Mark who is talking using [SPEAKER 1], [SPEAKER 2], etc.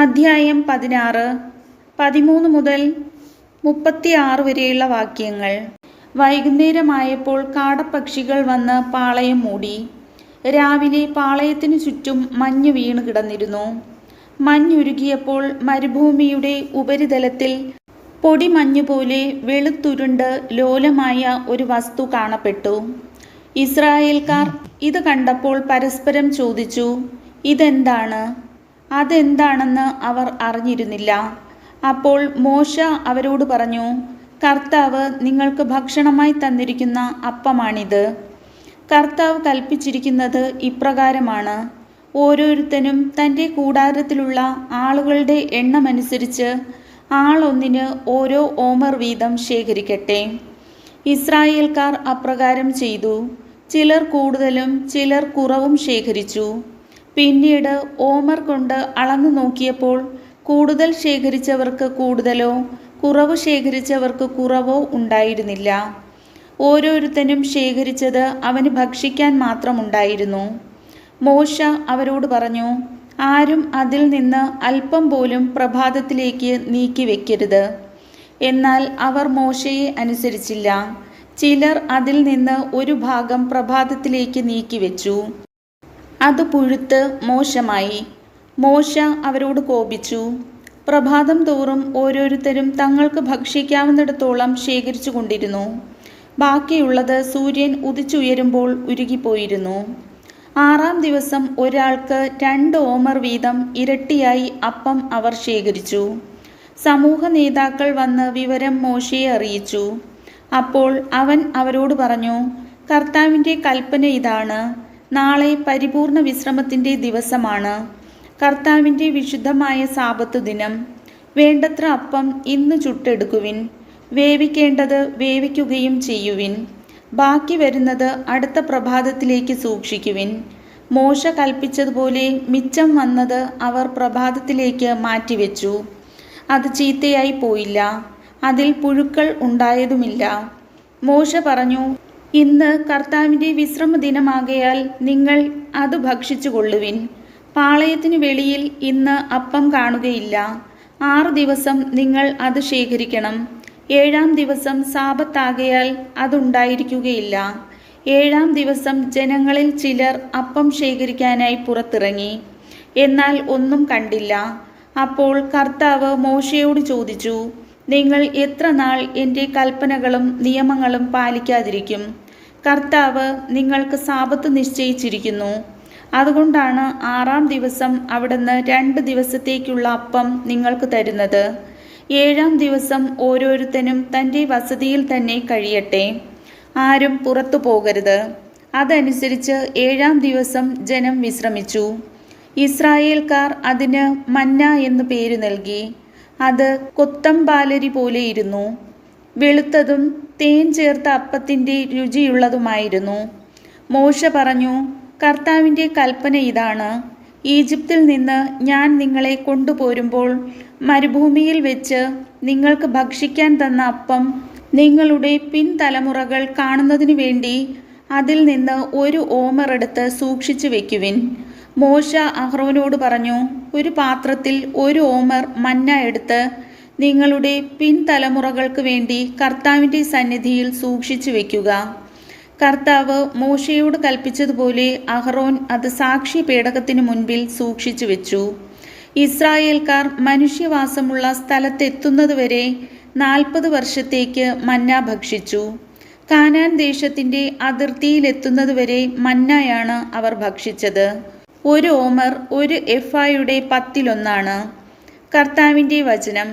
[SPEAKER 1] അധ്യായം 16 13 മുതൽ 36 വരെയുള്ള വാക്യങ്ങൾ. വൈകുന്നേരമായപ്പോൾ കാടപ്പക്ഷികൾ വന്ന് പാളയം മൂടി. രാവിലെ പാളയത്തിനു ചുറ്റും മഞ്ഞ് വീണു കിടന്നിരുന്നു. മഞ്ഞുരുകിയപ്പോൾ മരുഭൂമിയുടെ ഉപരിതലത്തിൽ പൊടിമഞ്ഞുപോലെ വെളുത്തുരുണ്ട് ലോലമായ ഒരു വസ്തു കാണപ്പെട്ടു. ഇസ്രായേൽക്കാർ ഇത് കണ്ടപ്പോൾ പരസ്പരം ചോദിച്ചു, ഇതെന്താണ്? അതെന്താണെന്ന് അവർ അറിഞ്ഞിരുന്നില്ല. അപ്പോൾ മോശ അവരോട് പറഞ്ഞു, കർത്താവ് നിങ്ങൾക്ക് ഭക്ഷണമായി തന്നിരിക്കുന്ന അപ്പമാണിത്. കർത്താവ് കൽപ്പിച്ചിരിക്കുന്നത് ഇപ്രകാരമാണ്: ഓരോരുത്തനും തൻ്റെ കൂടാരത്തിലുള്ള ആളുകളുടെ എണ്ണമനുസരിച്ച് ആളൊന്നിന് ഓരോ ഓമർ വീതം ശേഖരിക്കട്ടെ. ഇസ്രായേൽക്കാർ അപ്രകാരം ചെയ്തു. ചിലർ കൂടുതലും ചിലർ കുറവും ശേഖരിച്ചു. പിന്നീട് ഓമർ കൊണ്ട് അളന്നു നോക്കിയപ്പോൾ കൂടുതൽ ശേഖരിച്ചവർക്ക് കൂടുതലോ കുറവ് ശേഖരിച്ചവർക്ക് കുറവോ ഉണ്ടായിരുന്നില്ല. ഓരോരുത്തനും ശേഖരിച്ചത് അവന് ഭക്ഷിക്കാൻ മാത്രമുണ്ടായിരുന്നു. മോശ അവരോട് പറഞ്ഞു, ആരും അതിൽ നിന്ന് അല്പം പോലും പ്രഭാതത്തിലേക്ക് നീക്കി വെക്കരുത്. എന്നാൽ അവർ മോശയെ അനുസരിച്ചില്ല. ചിലർ അതിൽ നിന്ന് ഒരു ഭാഗം പ്രഭാതത്തിലേക്ക് നീക്കിവെച്ചു. അത് പുഴുത്ത് മോശമായി. മോശ അവരോട് കോപിച്ചു. പ്രഭാതം തോറും ഓരോരുത്തരും തങ്ങൾക്ക് ഭക്ഷിക്കാവുന്നിടത്തോളം ശേഖരിച്ചു കൊണ്ടിരുന്നു. ബാക്കിയുള്ളത് സൂര്യൻ ഉദിച്ചുയരുമ്പോൾ ഉരുകിപ്പോയിരുന്നു. 6-ാം ദിവസം ഒരാൾക്ക് 2 ഓമർ വീതം ഇരട്ടിയായി അപ്പം അവർ ശേഖരിച്ചു. സമൂഹ നേതാക്കൾ വന്ന് വിവരം മോശയെ അറിയിച്ചു. അപ്പോൾ അവൻ അവരോട് പറഞ്ഞു, കർത്താവിൻ്റെ കൽപ്പന ഇതാണ്: നാളെ പരിപൂർണ വിശ്രമത്തിൻ്റെ ദിവസമാണ്, കർത്താവിൻ്റെ വിശുദ്ധമായ സാബത്ത് ദിനം. വേണ്ടത്ര അപ്പം ഇന്ന് ചുട്ടെടുക്കുവിൻ, വേവിക്കേണ്ടത് വേവിക്കുകയും ചെയ്യുവിൻ. ബാക്കി വരുന്നത് അടുത്ത പ്രഭാതത്തിലേക്ക് സൂക്ഷിക്കുവിൻ. മോശ കൽപ്പിച്ചതുപോലെ മിച്ചം വന്നത് അവർ പ്രഭാതത്തിലേക്ക് മാറ്റിവെച്ചു. അത് ചീത്തയായി പോയില്ല, അതിൽ പുഴുക്കൾ ഉണ്ടായതുമില്ല. മോശ പറഞ്ഞു, ഇന്ന് കർത്താവിൻ്റെ വിശ്രമ ദിനമാകയാൽ നിങ്ങൾ അത് ഭക്ഷിച്ചു കൊള്ളുവിൻ. പാളയത്തിനു വെളിയിൽ ഇന്ന് അപ്പം കാണുകയില്ല. 6 ദിവസം നിങ്ങൾ അത് ശേഖരിക്കണം. 7-ാം ദിവസം സാബത്താകയാൽ അതുണ്ടായിരിക്കുകയില്ല. 7-ാം ദിവസം ജനങ്ങളിൽ ചിലർ അപ്പം ശേഖരിക്കാനായി പുറത്തിറങ്ങി, എന്നാൽ ഒന്നും കണ്ടില്ല. അപ്പോൾ കർത്താവ് മോശയോട് ചോദിച്ചു, നിങ്ങൾ എത്ര നാൾ എൻ്റെ കൽപ്പനകളും നിയമങ്ങളും പാലിക്കാതിരിക്കും? കർത്താവ് നിങ്ങൾക്ക് സാബത്ത് നിശ്ചയിച്ചിരിക്കുന്നു. അതുകൊണ്ടാണ് 6-ാം ദിവസം അവിടുന്ന് 2 ദിവസത്തേക്കുള്ള അപ്പം നിങ്ങൾക്ക് തരുന്നത്. 7-ാം ദിവസം ഓരോരുത്തനും തൻ്റെ വസതിയിൽ തന്നെ കഴിയട്ടെ, ആരും പുറത്തു പോകരുത്. അതനുസരിച്ച് 7-ാം ദിവസം ജനം വിശ്രമിച്ചു. ഇസ്രായേൽക്കാർ അതിന് മന്ന എന്ന് പേര് നൽകി. അത് കൊത്തമ്പാലരി പോലെയിരുന്നു. വെളുത്തതും തേൻ ചേർത്ത അപ്പത്തിൻ്റെ രുചിയുള്ളതുമായിരുന്നു. മോശ പറഞ്ഞു, കർത്താവിൻ്റെ കൽപ്പന ഇതാണ്: ഈജിപ്തിൽ നിന്ന് ഞാൻ നിങ്ങളെ കൊണ്ടുപോരുമ്പോൾ മരുഭൂമിയിൽ വെച്ച് നിങ്ങൾക്ക് ഭക്ഷിക്കാൻ തന്ന അപ്പം നിങ്ങളുടെ പിൻതലമുറകൾ കാണുന്നതിനു വേണ്ടി അതിൽ നിന്ന് 1 ഓമർ എടുത്ത് സൂക്ഷിച്ചു വെക്കുവിൻ. മോശ അഹ്റോനോട് പറഞ്ഞു, ഒരു പാത്രത്തിൽ 1 ഓമർ മന്ന എടുത്ത് നിങ്ങളുടെ പിൻതലമുറകൾക്ക് വേണ്ടി കർത്താവിൻ്റെ സന്നിധിയിൽ സൂക്ഷിച്ചു വെക്കുക. കർത്താവ് മോശയോട് കൽപ്പിച്ചതുപോലെ അഹ്റോൻ അത് സാക്ഷി പേടകത്തിന് മുൻപിൽ സൂക്ഷിച്ചു വെച്ചു. ഇസ്രായേൽക്കാർ മനുഷ്യവാസമുള്ള സ്ഥലത്തെത്തുന്നതുവരെ 40 വർഷത്തേക്ക് മന്ന ഭക്ഷിച്ചു. കാനാൻ ദേശത്തിൻ്റെ അതിർത്തിയിലെത്തുന്നതുവരെ മന്നയാണ് അവർ ഭക്ഷിച്ചത്. 1 ഓമർ 1 എഫായുടെ 10-ലൊന്നാണ്. കർത്താവിൻ്റെ വചനം.